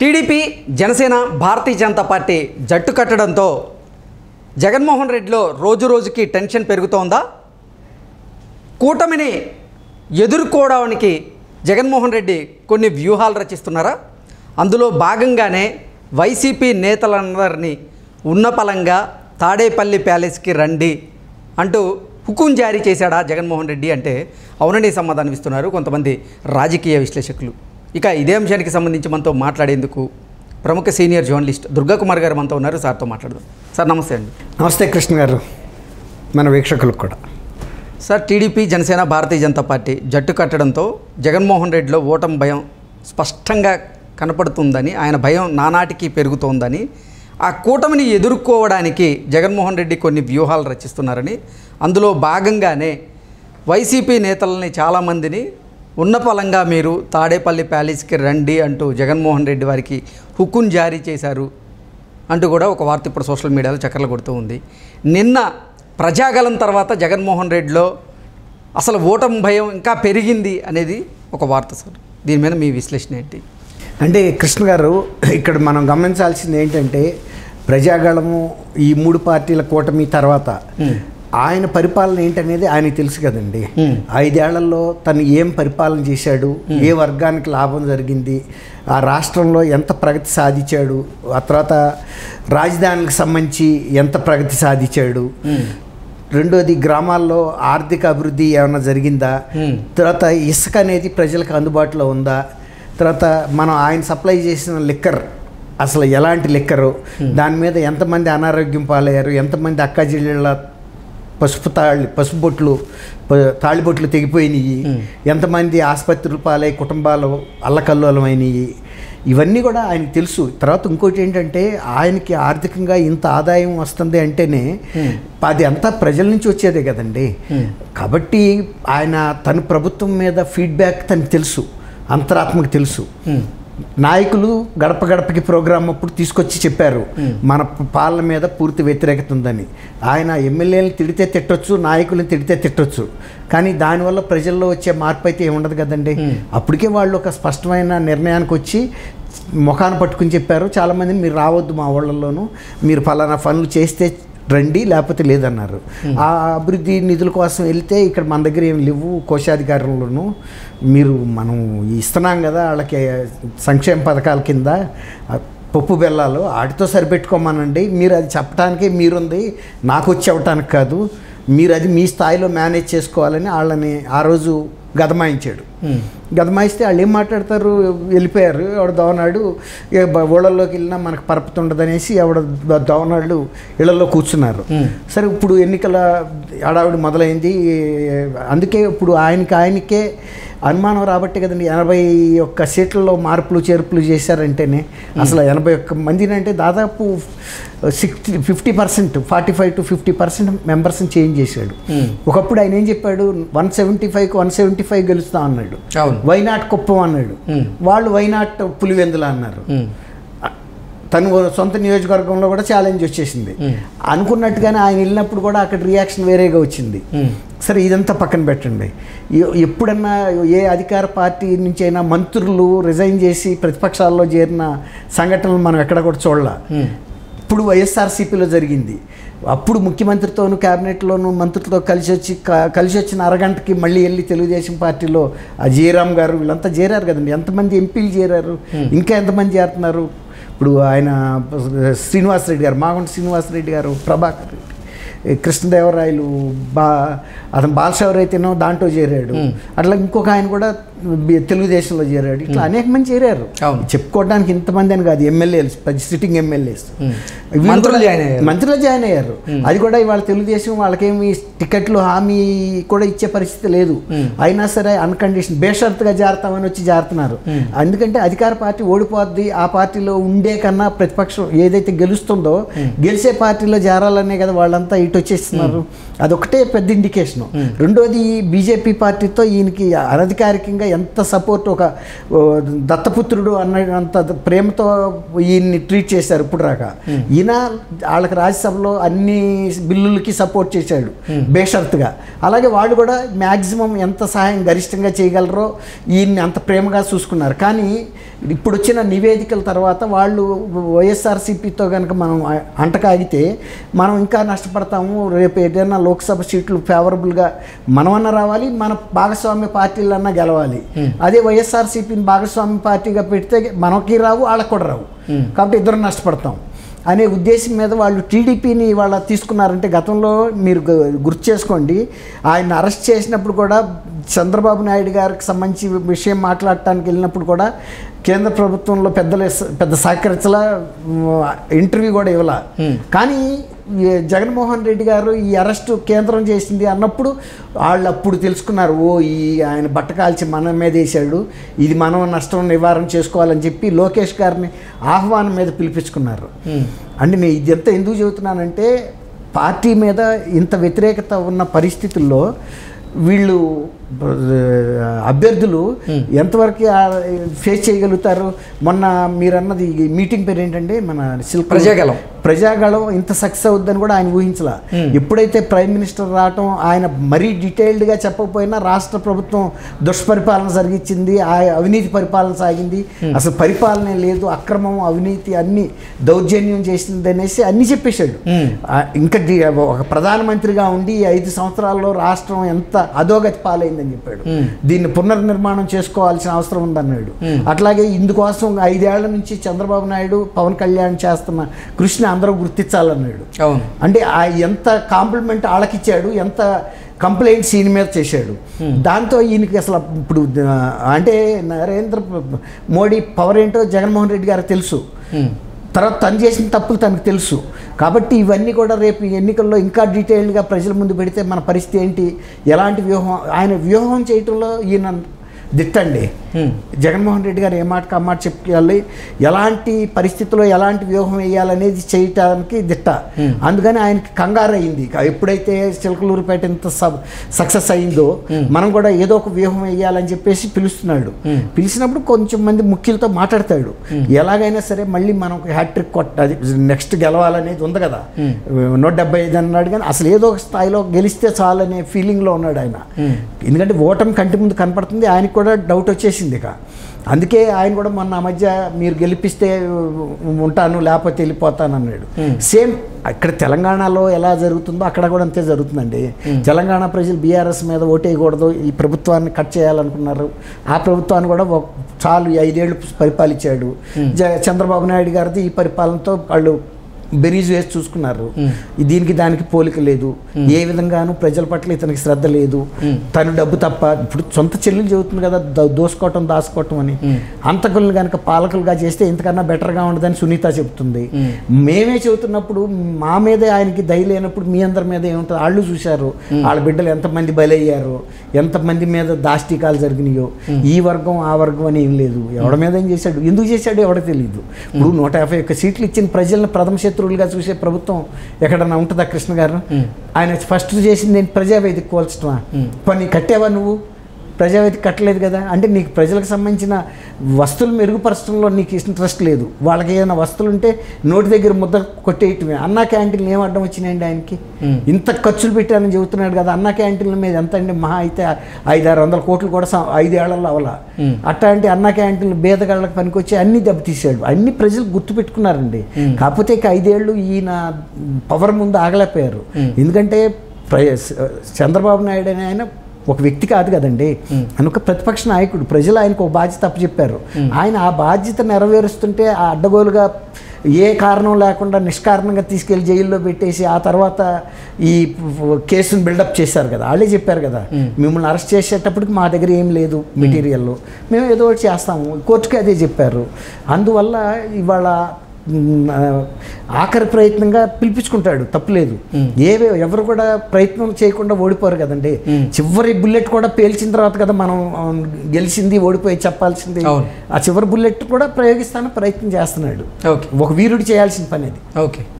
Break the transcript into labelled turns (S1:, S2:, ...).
S1: TDP Janasena Bharatiya Janata party జట్టు కట్టడంతో జగన్మోహన్ రెడ్డిలో రోజు రోజుకి టెన్షన్ పెరుగుతోందా? కూటమిని ఎదుర్కోవడానికి జగన్మోహన్ రెడ్డి కొన్ని వ్యూహాలు రచిస్తున్నారా? అందులో భాగంగానే వైసీపీ నేతలందరినీ ఉన్నపలంగా తాడేపల్లి ప్యాలెస్కి రండి అంటూ హుకుం జారీ చేశాడా జగన్మోహన్ రెడ్డి అంటే అవునని సమాధానం ఇస్తున్నారు కొంతమంది రాజకీయ విశ్లేషకులు. ఇక ఇదే అంశానికి సంబంధించి మనతో మాట్లాడేందుకు ప్రముఖ సీనియర్ జర్నలిస్ట్ దుర్గాకుమార్ గారు మనతో ఉన్నారు. సార్తో మాట్లాడదాం. సార్ నమస్తే అండి.
S2: నమస్తే కృష్ణ గారు, మన వీక్షకులకు కూడా.
S1: Sir, TDP Janasena Bharatiya Janata party జట్టు కట్టడంతో జగన్మోహన్ రెడ్డిలో ఓటమి భయం స్పష్టంగా కనపడుతుందని, ఆయన భయం నానాటికి పెరుగుతోందని, ఆ కూటమిని ఎదుర్కోవడానికి జగన్మోహన్ రెడ్డి కొన్ని వ్యూహాలు రచిస్తున్నారని, అందులో భాగంగానే వైసీపీ నేతలని చాలామందిని ఉన్నపలంగా మీరు తాడేపల్లి ప్యాలెస్కి రండి అంటూ జగన్మోహన్ రెడ్డి వారికి హుకుం జారీ చేశారు అంటూ కూడా ఒక వార్త ఇప్పుడు సోషల్ మీడియాలో చక్కర్లు కొడుతూ ఉంది. నిన్న ప్రజాగలం తర్వాత జగన్మోహన్ రెడ్డిలో అసలు ఓటమి భయం ఇంకా పెరిగింది అనేది ఒక వార్త. సార్, దీని మీద మీ విశ్లేషణ ఏంటి?
S2: అంటే కృష్ణ గారు, ఇక్కడ మనం గమనించాల్సింది ఏంటంటే, ప్రజాగళము ఈ మూడు పార్టీల కూటమి తర్వాత ఆయన పరిపాలన ఏంటనేది ఆయనకు తెలుసు కదండి. 5 ఏళ్లలో తను ఏం పరిపాలన చేశాడు, ఏ వర్గానికి లాభం జరిగింది, ఆ రాష్ట్రంలో ఎంత ప్రగతి సాధించాడు, ఆ తర్వాత రాజధానికి సంబంధించి ఎంత ప్రగతి సాధించాడు, రెండోది గ్రామాల్లో ఆర్థిక అభివృద్ధి ఏమైనా జరిగిందా, తర్వాత ఇసుక అనేది ప్రజలకు అందుబాటులో ఉందా, తర్వాత మనం ఆయన సప్లై చేసిన లిక్కర్ అసలు ఎలాంటి లిక్కరు, దాని మీద ఎంతమంది అనారోగ్యం పాలయ్యారు, ఎంతమంది అక్క చెల్లెళ్ళ పసుపు తాళిబొట్లు తెగిపోయినాయి, ఎంతమంది ఆసుపత్రులు పాలై కుటుంబాలు అల్లకల్లోలమైనవి, ఇవన్నీ కూడా ఆయనకు తెలుసు. తర్వాత ఇంకోటి ఏంటంటే, ఆయనకి ఆర్థికంగా ఇంత ఆదాయం వస్తుంది అంటేనే అది అంతా ప్రజల నుంచి వచ్చేదే కదండి. కాబట్టి ఆయన తన ప్రభుత్వం మీద ఫీడ్బ్యాక్ తనకు తెలుసు, అంతరాత్మకు తెలుసు. నాయకులు గడప గడపకి ప్రోగ్రాం అప్పుడు తీసుకొచ్చి చెప్పారు మన పాలన మీద పూర్తి వ్యతిరేకత ఉందని. ఆయన ఎమ్మెల్యేలను తిడితే తిట్టొచ్చు, నాయకులను తిడితే తిట్టొచ్చు, కానీ దానివల్ల ప్రజల్లో వచ్చే మార్పు అయితే ఏముండదు కదండి. అప్పటికే వాళ్ళు ఒక స్పష్టమైన నిర్ణయానికి వచ్చి ముఖాన్ని పట్టుకుని చెప్పారు, చాలామందిని మీరు రావద్దు మా ఊళ్ళల్లోనూ, మీరు ఫలానా పనులు చేస్తే రండి లేకపోతే లేదన్నారు. ఆ అభివృద్ధి నిధుల కోసం వెళ్తే ఇక్కడ మన దగ్గర ఏం లేవు, కోశాధికారులను మీరు మనం ఇస్తున్నాం కదా వాళ్ళకి సంక్షేమ పథకాల కింద పప్పు బెల్లాలు వాటితో సరిపెట్టుకోమనండి, మీరు అది చెప్పడానికే మీరుంది, నాకు వచ్చి అవ్వటానికి కాదు, మీరు అది మీ స్థాయిలో మేనేజ్ చేసుకోవాలని వాళ్ళని ఆ రోజు గదమాయించాడు. గదమాయిస్తే వాళ్ళు ఏం మాట్లాడతారు, వెళ్ళిపోయారు. ఎవడ దోవనాడు ఊళ్ళల్లోకి వెళ్ళినా మనకు పరపతి ఉండదనేసి ఎవడ దోవనాళ్ళు ఇళ్లలో కూర్చున్నారు. సరే, ఇప్పుడు ఎన్నికల హడావిడి మొదలైంది. అందుకే ఇప్పుడు ఆయనకే అనుమానం రాబట్టే కదండి 81 సీట్లలో మార్పులు చేర్పులు చేశారంటేనే. అసలు 81 మందిని అంటే దాదాపు 50%, 45 to 50% మెంబర్స్ని చేంజ్ చేశాడు. ఒకప్పుడు ఆయన ఏం చెప్పాడు, 175కి 175 గెలుస్తా అన్నాడు, వైనాట్ కుప్పం అన్నాడు, వాళ్ళు వైనాట్ పులివెందుల అన్నారు. తను సొంత నియోజకవర్గంలో కూడా ఛాలెంజ్ వచ్చేసింది. అనుకున్నట్టుగానే ఆయన వెళ్ళినప్పుడు కూడా అక్కడ రియాక్షన్ వేరేగా వచ్చింది. సరే, ఇదంతా పక్కన పెట్టండి. ఎప్పుడన్నా ఏ అధికార పార్టీ నుంచి అయినా మంత్రులు రిజైన్ చేసి ప్రతిపక్షాల్లో చేరిన సంఘటనలు మనం ఎక్కడ కూడా చూడాల. ఇప్పుడు వైఎస్ఆర్సీపీలో జరిగింది. అప్పుడు ముఖ్యమంత్రితోనూ క్యాబినెట్లోనూ మంత్రులతో కలిసి వచ్చిన అరగంటకి మళ్ళీ వెళ్ళి తెలుగుదేశం పార్టీలో ఆ జయరామ్ గారు వీళ్ళంతా చేరారు కదండి. ఎంతమంది ఎంపీలు చేరారు, ఇంకా ఎంతమంది చేరుతున్నారు. ఇప్పుడు ఆయన శ్రీనివాసరెడ్డి గారు, మాగుంట శ్రీనివాసరెడ్డి గారు, ప్రభాకర్ రెడ్డి, కృష్ణదేవరాయలు, అతను బాలశౌరైతేనో దాంట్లో చేరాడు. అట్లా ఇంకొక ఆయన కూడా తెలుగుదేశంలో చేరాడు. ఇట్లా అనేక మంది చేరారు. చెప్పుకోవడానికి ఇంతమంది అని కాదు, ఎమ్మెల్యేలు, సిట్టింగ్ ఎమ్మెల్యేస్ మంత్రులు జాయిన్ అయ్యారు. అది కూడా ఇవాళ తెలుగుదేశం వాళ్ళకేమి టికెట్లు హామీ కూడా ఇచ్చే పరిస్థితి లేదు. అయినా సరే అన్కండిషన్ బేషరతుగా జారుతామని వచ్చి జారుతున్నారు. ఎందుకంటే అధికార పార్టీ ఓడిపోద్ది, ఆ పార్టీలో ఉండే కన్నా ప్రతిపక్షం ఏదైతే గెలుస్తుందో గెలిచే పార్టీలో జారాలనే కదా వాళ్ళంతా ఇటు వచ్చేస్తున్నారు. అదొకటే పెద్ద ఇండికేషను. రెండోది, బీజేపీ పార్టీతో ఈయనకి అనధికారికంగా ఎంత సపోర్ట్, ఒక దత్తపుత్రుడు అన్నంత ప్రేమతో ఈయన్ని ట్రీట్ చేశారు ఇప్పుడు రాక. ఈయన వాళ్ళకి రాజ్యసభలో అన్ని బిల్లులకి సపోర్ట్ చేశాడు బేషరతుగా. అలాగే వాళ్ళు కూడా మ్యాక్సిమం ఎంత సహాయం గరిష్టంగా చేయగలరో ఈయన్ని అంత ప్రేమగా చూసుకున్నారు. కానీ ఇప్పుడు వచ్చిన నివేదికల తర్వాత వాళ్ళు వైఎస్ఆర్సీపీతో కనుక మనం అంటకాగితే మనం ఇంకా నష్టపడతాము. రేపు ఏదైనా లోక్సభ సీట్లు ఫేవరబుల్గా మనమన్నా రావాలి, మన భాగస్వామ్య పార్టీలన్నా గెలవాలి. అదే వైఎస్ఆర్సీపీని భాగస్వామ్య పార్టీగా పెడితే మనకి రావు, వాళ్ళకి కూడా రావు. కాబట్టి ఇద్దరు నష్టపడతాం అనే ఉద్దేశం మీద వాళ్ళు టీడీపీని వాళ్ళ తీసుకున్నారంటే, గతంలో మీరు గుర్తు చేసుకోండి, ఆయన అరెస్ట్ చేసినప్పుడు కూడా చంద్రబాబు నాయుడు గారికి సంబంధించి విషయం మాట్లాడటానికి వెళ్ళినప్పుడు కూడా కేంద్ర ప్రభుత్వంలో పెద్ద సహకరించలా, ఇంటర్వ్యూ కూడా ఇవ్వాల. కానీ జగన్మోహన్ రెడ్డి గారు ఈ అరెస్టు కేంద్రం చేసింది అన్నప్పుడు వాళ్ళు అప్పుడు తెలుసుకున్నారు, ఓ ఈ ఆయన బట్ట కాల్చి మన మీద వేసాడు, ఇది మనం నష్టం నివారణ చేసుకోవాలని చెప్పి లోకేష్ గారిని ఆహ్వానం మీద పిలిపించుకున్నారు. అంటే నేను ఇదంతా ఎందుకు చెబుతున్నానంటే, పార్టీ మీద ఇంత వ్యతిరేకత ఉన్న పరిస్థితుల్లో వీళ్ళు అభ్యర్థులు ఎంతవరకు ఫేస్ చేయగలుగుతారు. మొన్న మీరన్నది మీటింగ్ పేరు ఏంటంటే, మన ప్రజాగళం ఇంత సక్సెస్ అవుద్దని కూడా ఆయన ఊహించలా. ఎప్పుడైతే ప్రైమ్ మినిస్టర్ రావటం, ఆయన మరీ డీటెయిల్డ్గా చెప్పకపోయినా రాష్ట్ర ప్రభుత్వం దుష్పరిపాలన జరిగించింది, అవినీతి పరిపాలన సాగింది, అసలు పరిపాలనే లేదు, అక్రమం అవినీతి అన్ని దౌర్జన్యం చేసింది అనేసి అన్ని చెప్పేశాడు. ఇంకా ఒక ప్రధానమంత్రిగా ఉండి 5 సంవత్సరాల్లో రాష్ట్రం ఎంత అధోగతి పాలైందని చెప్పాడు. దీన్ని పునర్నిర్మాణం చేసుకోవాల్సిన అవసరం ఉందన్నాడు. అట్లాగే ఇందుకోసం 5 ఏళ్ల నుంచి చంద్రబాబు నాయుడు, పవన్ కళ్యాణ్ చేస్తున్న కృషిని అందరూ గుర్తించాలన్నాడు. అంటే ఎంత కాంప్లిమెంట్ వాళ్ళకిచ్చాడు, ఎంత కంప్లైంట్స్ ఈయన మీద చేశాడు. దాంతో ఈయనకి అసలు ఇప్పుడు అంటే నరేంద్ర మోడీ పవర్ ఏంటో జగన్మోహన్ రెడ్డి గారికి తెలుసు, తర్వాత తను చేసిన తప్పులు తనకు తెలుసు. కాబట్టి ఇవన్నీ కూడా రేపు ఎన్నికల్లో ఇంకా డీటెయిల్డ్గా ప్రజల ముందు పెడితే మన పరిస్థితి ఏంటి, ఎలాంటి వ్యూహం, ఆయన వ్యూహం చేయటంలో ఈయన దిట్టండి. జగన్మోహన్ రెడ్డి గారు ఏ మాటకు ఆ మాట చెప్పుకోవాలి, ఎలాంటి పరిస్థితుల్లో ఎలాంటి వ్యూహం వేయాలనేది చేయటానికి దిట్ట. అందుకని ఆయనకి కంగారు అయింది. ఎప్పుడైతే చిలకలూరుపేట ఇంత సక్సెస్ అయిందో మనం కూడా ఏదో ఒక వ్యూహం వేయాలని చెప్పేసి పిలుస్తున్నాడు. పిలిచినప్పుడు కొంచెం మంది ముఖ్యులతో మాట్లాడతాడు. ఎలాగైనా సరే మళ్ళీ మనం హ్యాట్రిక్ కొట్టాలి, నెక్స్ట్ గెలవాలనేది ఉంది కదా, 175 అన్నాడు. కానీ అసలు ఏదో ఒక స్థాయిలో గెలిస్తే చాలనే ఫీలింగ్లో ఉన్నాడు ఆయన. ఎందుకంటే ఓటమి కంటి ముందు కనపడుతుంది, ఆయనకు కూడా డౌట్ వచ్చేసింది. ఇక అందుకే ఆయన కూడా మొన్న ఆ మధ్య మీరు గెలిపిస్తే ఉంటాను లేకపోతే వెళ్ళిపోతాను అన్నాడు. సేమ్ ఇక్కడ తెలంగాణలో ఎలా జరుగుతుందో అక్కడ కూడా అంతే జరుగుతుందండి. తెలంగాణ ప్రజలు బీఆర్ఎస్ మీద ఓటేయకూడదు, ఈ ప్రభుత్వాన్ని కట్ చేయాలనుకున్నారు. ఆ ప్రభుత్వాన్ని కూడా చాలు 5 ఏళ్ళు పరిపాలించాడు. చంద్రబాబు నాయుడు గారిది ఈ పరిపాలనతో వాళ్ళు బెరీజ్ వేసి చూసుకున్నారు. దీనికి దానికి పోలిక లేదు, ఏ విధంగానూ ప్రజల పట్ల ఇతనికి శ్రద్ధ లేదు, తను డబ్బు తప్ప. ఇప్పుడు సొంత చెల్లెలు చెబుతుంది కదా దోసుకోవటం దాచుకోవటం అని. అంతకుల్ని కనుక పాలకులుగా చేస్తే ఇంతకన్నా బెటర్గా ఉండదని సునీత చెబుతుంది. మేమే చెబుతున్నప్పుడు మా మీదే ఆయనకి దయ లేనప్పుడు మీ అందరి మీద ఏముంటుంది. వాళ్ళు చూశారు వాళ్ళ బిడ్డలు ఎంతమంది బలయ్యారు, ఎంతమంది మీద దాష్టికాలు జరిగినాయో. ఈ వర్గం ఆ వర్గం అని ఏం లేదు. ఎవడి మీద ఏం చేశాడు, ఎందుకు చేశాడు ఎవడో తెలియదు. ఇప్పుడు 151 సీట్లు ఇచ్చిన ప్రజలను ప్రథమ శత్రువులుగా చూసే ప్రభుత్వం ఎక్కడన్నా ఉంటుందా కృష్ణ గారు? ఆయన ఫస్ట్ చేసింది నేను ప్రజావేదిక కోల్చడమా? పని కట్టావా నువ్వు? ప్రజావేదిక కట్టలేదు కదా. అంటే నీకు ప్రజలకు సంబంధించిన వస్తువులు మెరుగుపరచడంలో నీకు ఇంట్రెస్ట్ లేదు. వాళ్ళకి ఏదైనా వస్తువులు ఉంటే నోటి దగ్గర ముద్ద కొట్టేయటమే. అన్నా క్యాంటీన్లు ఏం అడ్డం వచ్చినాయండి ఆయనకి? ఇంత ఖర్చులు పెట్టారని చెబుతున్నాడు కదా. అన్నా క్యాంటీన్ల మీద ఎంత అండి, మహా అయితే 500-600 కోట్లు కూడా 5 ఏళ్లలో అవలా. అట్లాంటి అన్నా క్యాంటీన్లు బేదగాళ్ళకి పనికొచ్చి అన్ని దెబ్బతీశాడు. అన్ని ప్రజలు గుర్తుపెట్టుకున్నారండి. కాకపోతే ఇక 5 ఏళ్ళు ఈయన పవర్ ముందు ఆగలేకపోయారు. ఎందుకంటే చంద్రబాబు నాయుడు అని ఆయన ఒక వ్యక్తి కాదు కదండి, ఆయన ఒక ప్రతిపక్ష నాయకుడు. ప్రజలు ఆయనకు ఒక బాధ్యత అప్పచెప్పారు. ఆయన ఆ బాధ్యత నెరవేరుస్తుంటే ఆ అడ్డగోలుగా ఏ కారణం లేకుండా నిష్కారణంగా తీసుకెళ్లి జైల్లో పెట్టేసి ఆ తర్వాత ఈ కేసును బిల్డప్ చేశారు కదా. వాళ్ళే చెప్పారు కదా, మిమ్మల్ని అరెస్ట్ చేసేటప్పటికి మా దగ్గర ఏం లేదు మెటీరియల్, మేము ఏదో ఒకటి చేస్తాము, కోర్టుకి అదే చెప్పారు. అందువల్ల ఇవాళ ఆఖరి ప్రయత్నంగా పిలిపించుకుంటాడు, తప్పులేదు. ఎవరు కూడా ప్రయత్నం చేయకుండా ఓడిపోరు కదండి. చివరి బుల్లెట్ కూడా పేల్చిన తర్వాత కదా మనం గెలిచింది ఓడిపోయి చెప్పాల్సింది. ఆ చివరి బుల్లెట్ కూడా ప్రయోగిస్తాను ప్రయత్నం చేస్తున్నాడు. ఒక వీరుడు చేయాల్సిన పని అది.
S1: ఓకే.